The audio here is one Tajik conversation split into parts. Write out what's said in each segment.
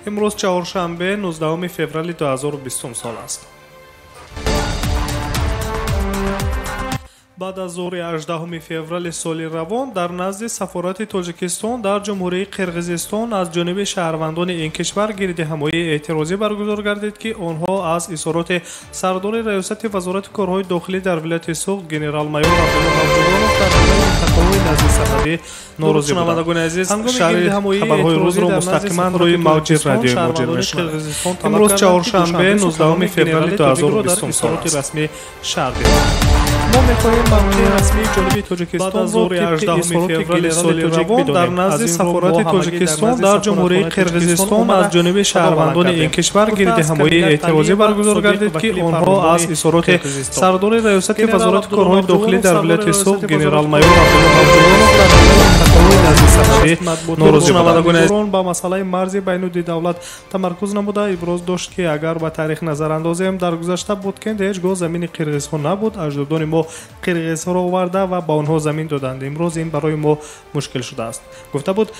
امروز چهارشنبه 19 فوریه 2020 سال است. بعد از ظهر 18 فوریه سال روان در نزد سفارت تاجیکستان در جمهوری قرقیزستان از جانب شهروندان این کشور گردهمایی اعتراضی برگزار گردید که آنها از اظهارات سردار ریاست وزارت کارهای داخلی در ولایت سوخت گنرال مایور عبدالله در تقاضای نزد سفری ناراضی بودند. عزیز خبرهای روز را مستقیما روی موج رادیوی موج میشنوید. امروز چهارشنبه 19 فوریه 2020 سال رسمی شهر ما می‌خواهیم موقع رسمی جنوبی تاجیکستان بعد از ظهر 18 فوریه سال روان در نزد سفارت تاجیکستان در جمهوری قرقیزستان از جانب شهروندان این کشور گردهمایی اعتراضی برگزار گردید که آنها از اظهارات سردار ریاست وزارت کارهای داخلی در ولایت سوخت گنرال مایور عبدالله در تقاضای نزد سفری ناراضی بودند. با مسئله مرز بین دولت تمرکز نموده ابراز داشت که اگر به تاریخ نظر اندازیم در گذشته بود که هیچگاه زمین قرقیزها نبود، اجدادان ما قرقیزها را آورده و با آنها زمین دادند. امروز این برای ما مشکل شده است، گفته بود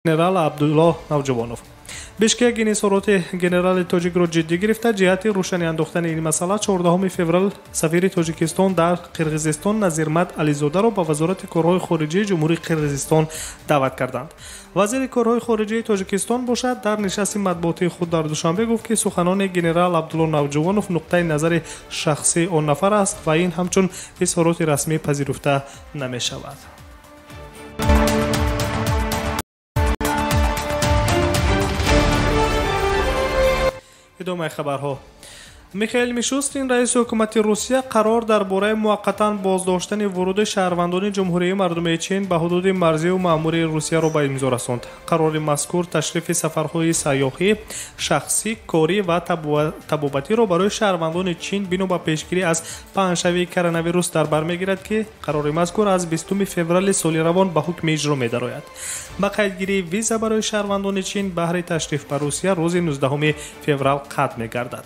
گنرال عبدالله نوجوانوف. بیشکک این اظهارات گنرال تاجیک را جدی گرفته جهت روشنی انداختن این مسئله 14 فوریه سفیر تاجیکستان در قرقیزستان نظیرمد علیزاده را به وزارت کارهای خارجه جمهوری قرقیزستان دعوت کردند. وزیر کارهای خارجه تاجیکستان باشد در نشست مطبوعاتی خود در دوشنبه گفت که سخنان گنرال عبدالله نوجوانوف نقطه نظر شخصی آن نفر است و این همچون اظهارات رسمی پذیرفته نمی شود. ادامه خبرها. میخائیل میشوستین رئیس حکومت روسیه قرار درباره موقتا بازداشتن ورود شهروندان جمهوری مردم چین به حدود مرزی و مأموری روسیه را به امضا رساند. قرار مذکور تشریف سفرهای سیاحی، شخصی، کاری و طبابتی را برای شهروندان چین بنا به پیشگیری از پهنشوی کرونا ویروس در بر میگیرد که قرار مذکور از 20 فوریه سال روان به حکم اجرا می‌دراید. با قیدگیری ویزا برای شهروندان چین بهره تشریف به روسیه روز 19 فوریه قطع می‌گردد.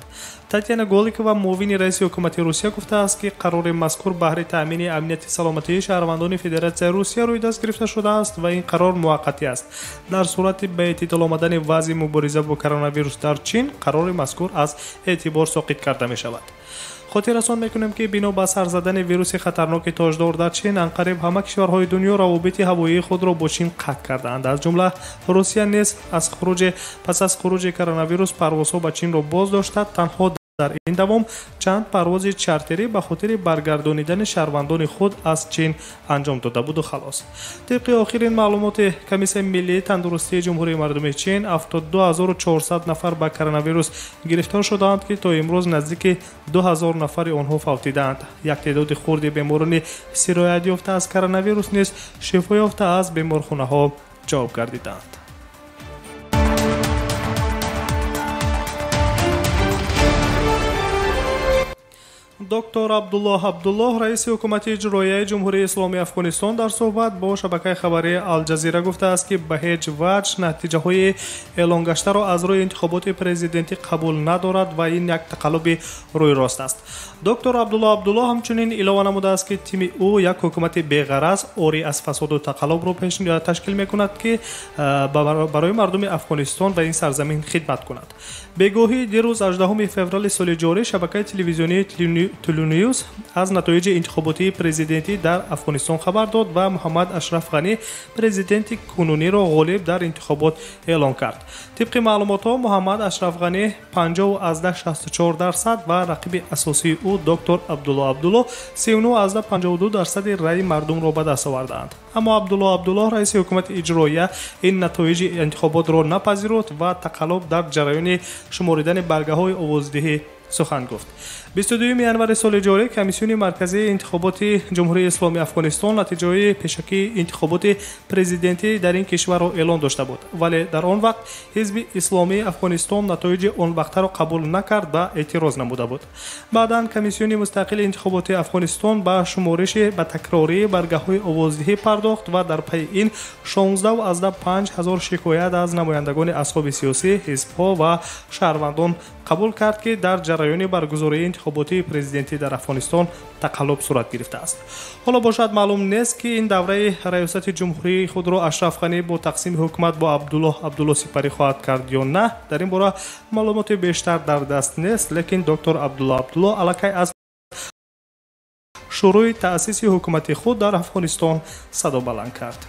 تاتیانا گولیکова معاون رئیس حکومت روسیه گفته است که قرار مذکور بهره تامین امنیت سلامتی شهروندان فدراسیون روسیه روی دست گرفته شده است و این قرار موقتی است. در صورت به اعتدال آمدن وضع مبارزه با کرونا ویروس در چین قرار مذکور از اعتبار ساقط کرده می شود. خاطر رسان میکنیم که بنا به سر زدن ویروس خطرناک تاجدار در چین انقریب همه کشورهای دنیا روابط هوایی خود را با چین قطع کردند. از جمله روسیه نیز پس از خروج کرونا ویروس پروازها به چین را باز داشته. تنها در این دوام چند پرواز چارتری به خاطر برگردانیدن شهروندان خود از چین انجام داده بود و خلاص. طبق آخرین معلومات کمیسیون ملی تندرستی جمهوری مردم چین 72400 نفر به کرونا ویروس گرفتار شدند که تا امروز نزدیک 2000 نفر آنها فوتیدند. یک تعداد خرد بیماران سرایت یافته از کرونا ویروس نیز شفا یافته از بیمارخانه ها جواب گردیدند. دکتر عبدالله رئیس حکومت اجرایی جمهوری اسلامی افغانستان در صحبت با شبکه خبری الجزیره گفته است که به هیچ وجه نتیجه های اعلان گشته را از روی انتخابات پرزیدنتی قبول ندارد و این یک تقلب روی راست است. دکتر عبدالله همچنین اعلام نموده است که تیم او یک حکومت بی‌غرض عاری از فساد و تقلب را تشکیل می‌کند که برای مردم افغانستان و این سرزمین خدمت کند. بگاهی دیروز 18 فوریه سال جاری شبکه تلویزیونی تلونیوز از نتایج انتخاباتی پرزیدنتی در افغانستان خبر داد و محمد اشرف غنی پرزیدنت کنونی را غالب در انتخابات اعلام کرد. طبق معلومات ها محمد اشرف غنی 50.64% و رقیب اساسی او دکتر عبدالله 39.52% رای مردم را به دست آوردند. اما عبدالله رئیس حکومت اجرایی این نتایج انتخابات را نپذیرفت و تقلب در جریان شماریدن برگه های آوازدهی سخن گفت. 22 ینور سال جاری کمیسیون مرکزی انتخابات جمهوری اسلامی افغانستان نتیجه پیشکی انتخابات پرزیدنتی در این کشور را اعلان داشته بود، ولی در آن وقت حزب اسلامی افغانستان نتایج آن وقت را قبول نکرد و اعتراض نموده بود. بعداً کمیسیون مستقل انتخابات افغانستان به شمارش به تکراری برگه های آوازدهی پرداخت و در پی این 16,500 شکایت از نمایندگان اصحاب سیاسی، حزب‌ها و شهروندان قبول کرد که در ҷараёни баргузории интихоботии президентӣ дар Афғонистон тақаллуб сурат гирифтааст. ҳоло бошад маълум нест ки ин давраи раёсати ҷумҳурии худро Ашраф Ғанӣ бо тақсими ҳукумат бо Абдулло сипарӣ хоҳад кард ё на. Дар ин бора маълумоти бештар дар даст нест, лекин доктор Абдулло аллакай аз шурӯъи таъсиси ҳукумати худ дар Афғонистон садо баланд кард.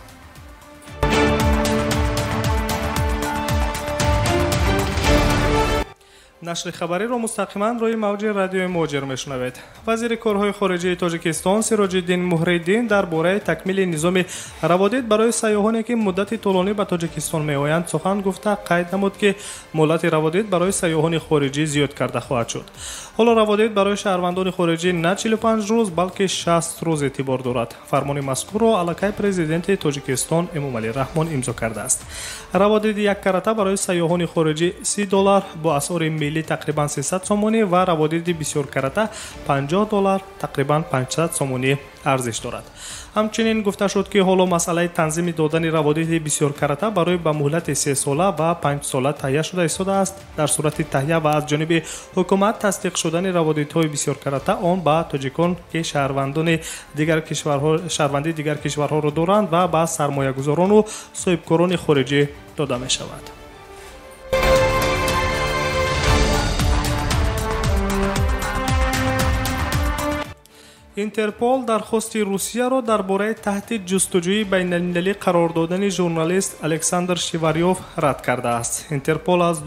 нашри хабариро мустақиман рӯи мавҷи радиои Моҷир мешунавед. вазири корҳои хориҷии Тоҷикистон Сироҷиддин Муҳриддин дар бораи такмили низоми раводид барои сайёҳоне ки муддати тӯлонӣ ба Тоҷикистон меоянд сухан гуфта қайд намуд ки муҳлати раводид барои сайёҳони хориҷӣ зиёд карда хоҳад шуд. ҳоло раводид барои шаҳрвандони хориҷӣ на 45 рӯз балки 60 рӯз эътибор дорад. фармони мазкурро аллакай президенти Тоҷикистон Эмомалӣ Раҳмон имзо кардааст. раводиди як карата барои сайёҳони хориҷӣ $30 бо асъори миллӣ тақрибан 300 сомонӣ ва раводиди бисёр карата $50 тақрибан 500 сомонӣ арзиш дорад. ҳамчунин гуфта шуд ки ҳоло масъалаи танзими додани раводиди бисёр карата барои ба муҳлати 3 сола ва 5 сола таҳия шуда истодааст. дар сурати таҳия ва аз ҷониби ҳукумат тасдиқ шудани раводидҳои бисёр карата он ба тоҷикон ки шаҳрвандии дигар кишварҳоро доранд ва ба сармоягузорону соҳибкорони хориҷӣ дода мешавад. интерпол дархости русияро дар бораи таҳдид ҷустуҷӯи байналмилалӣ қарор додани журналист Александр Шиварёв рад кардааст. интерпол аз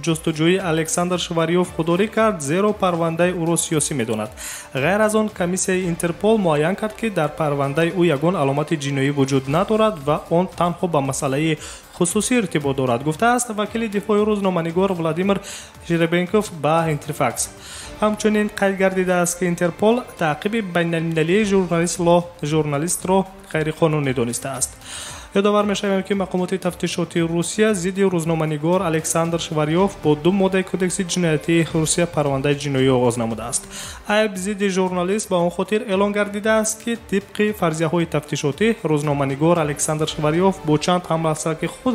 ҷустуҷӯи Александр Шиварёв худдорӣ кард, зеро парвандаи ӯро сиёсӣ медонад. ғайр аз он комиссияи интерпол муайян кард ки дар парвандаи ӯ ягон аломати ҷиноӣ вуҷуд надорад ва он танҳо ба масъалаи хусусӣ иртибот дорад, гуфтааст вакили дифои рӯзноманигор Владимир Жеребенков ба Интерфакс. ҳамчунин қайд гардидааст ки интерпол таъқиби байналмилалии журналистро ғайриқонунӣ донистааст. ёдовар мешавем ки мақомоти тафтишоти Русия зидди рӯзноманигор Александр Шиварёв бо 2 моддаи кодекси ҷиноятии Русия парвандаи ҷиноӣ оғоз намудааст. айб зидди журналист ба он хотир эълон гардидааст ки тибқи фарзияҳои тафтишотӣ рӯзноманигор Александр Шиварёв бо чанд ҳамласаки худ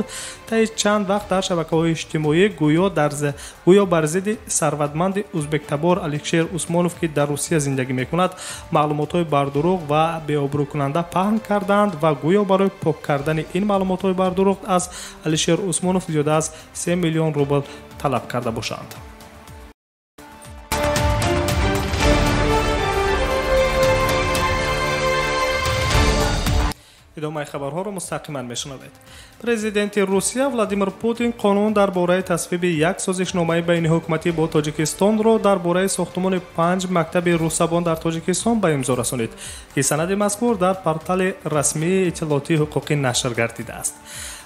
таи чанд вақт дар шабакаҳои иҷтимоӣ гӯё бар зидди сарватманди ӯзбектабор Алишер Усмонов ки дар Русия зиндагӣ мекунад маълумотҳои бардуруғ ва беобрӯкунанда паҳн карданд ва гӯё барои пок кардани ин маълумотҳои бардуруғ аз Алишер Усмонов зиёда аз 3 миллион рубл талаб карда бошанд. идомаи хабарҳоро мустақиман мешунавед. президенти Русия Владимир Путин қонун дар бораи тасвиби як созишномаи байниҳукуматӣ бо Тоҷикистонро дар бораи сохтмони 5 мактаби рӯсзабон дар Тоҷикистон ба имзо расонид, ки санади мазкур дар портали расмии иттилоотии ҳуқуқӣ нашр гардидааст.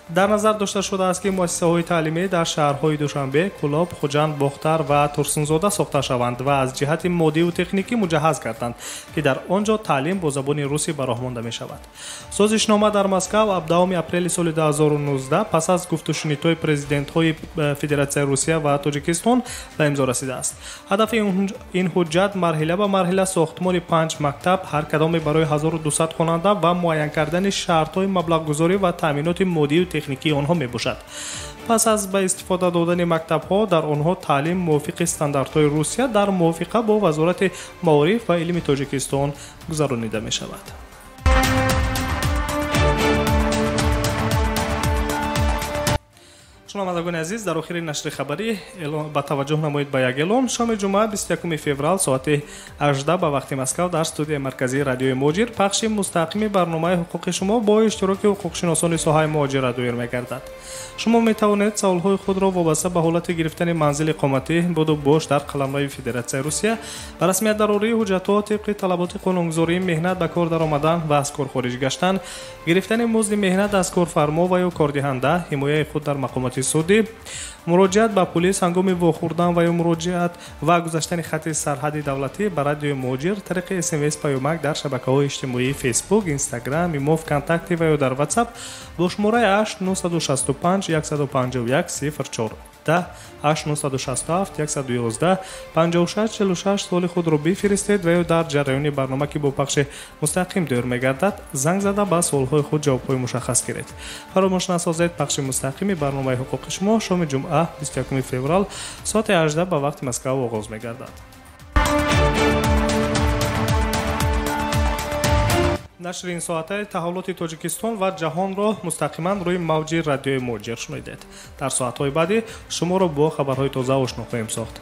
дар назар дошта шудааст ки муассисаҳои таълимӣ дар шаҳрҳои Душанбе, Кӯлоб, Хуҷанд, Бохтар ва Турсунзода сохта шаванд ва аз ҷиҳати моддию техникӣ муҷаҳҳаз гарданд, ки дар он ҷо таълим бо забони русӣ ба роҳ монда мешавад. созишнома дар Москав 17 апрели соли 2019 пас аз гуфтушунидҳои президентҳои Федератсияи Русия ва Тоҷикистон ба имзо расидааст. ҳадафи ин ҳуҷҷат марҳила ба марҳила сохтмони 5 мактаб, ҳар кадоме барои 1200 хонанда ва муайян кардани шартҳои маблағгузорӣ ва таъминоти моддию техникии онҳо мебошад. пас аз ба истифода додани мактабҳо дар онҳо таълим мувофиқи стандартҳои Русия дар мувофиқа бо Вазорати Маориф ва илми Тоҷикистон гузаронида мешавад. шунавандагони азиз, дар охири нашри хабарӣ ба таваҷҷӯҳ намоед ба як эълон. шоми ҷумъа 21 феврал соати 18 ба вақти Москав дар студияи марказии радиои Моҷир пахши мустақими барномаи ҳуқуқи шумо бо иштироки ҳуқуқшиносони соҳаи муҳоҷират доир мегардад. шумо метавонед саволҳои худро вобаста ба ҳолати гирифтани манзили иқоматӣ буду бош дар қаламрои Федератсияи Русия ба расмият дарории ҳуҷҷатҳо тибқи талаботи қонунгузории меҳнат ба кор даромадан ва аз кор хориҷ гаштан, гирифтани музди меҳнат аз корфармо ва ё кордиҳанда, ҳимояи худ дар мақомоти судӣ, муроҷиат ба пулис ҳангоми вохӯрдан ва ё муроҷиат ва гузаштани хатти сарҳади давлатӣ ба радиои Моҷир тариқи SMS паёмак дар шабакаҳои иҷтимоии Facebook, Instagram, imo, ВКонтакте ва ё дар WhatsApp бо шумораи 8 965 151 04. 10 867 111 56 46 соли худро бифиристед ва ё дар ҷараёни барнома ки бо пахши мустақим дойр мегардад занг зада ба суолҳои худ ҷавобҳои мушаххас гиред. фаромӯш насозед, пахши мустақими барномаи ҳуқуқи шумо шоми ҷумъа 21 феврал соати 18 ба вақти Москав оғоз мегардад. нашри ин соатаи таҳаввулоти Тоҷикистон ва ҷаҳонро мустақиман рӯи мавҷи радиои муҷир шунидед. Дар соатҳои баъдӣ шуморо бо хабарҳои тоза ошно хоҳем сохт.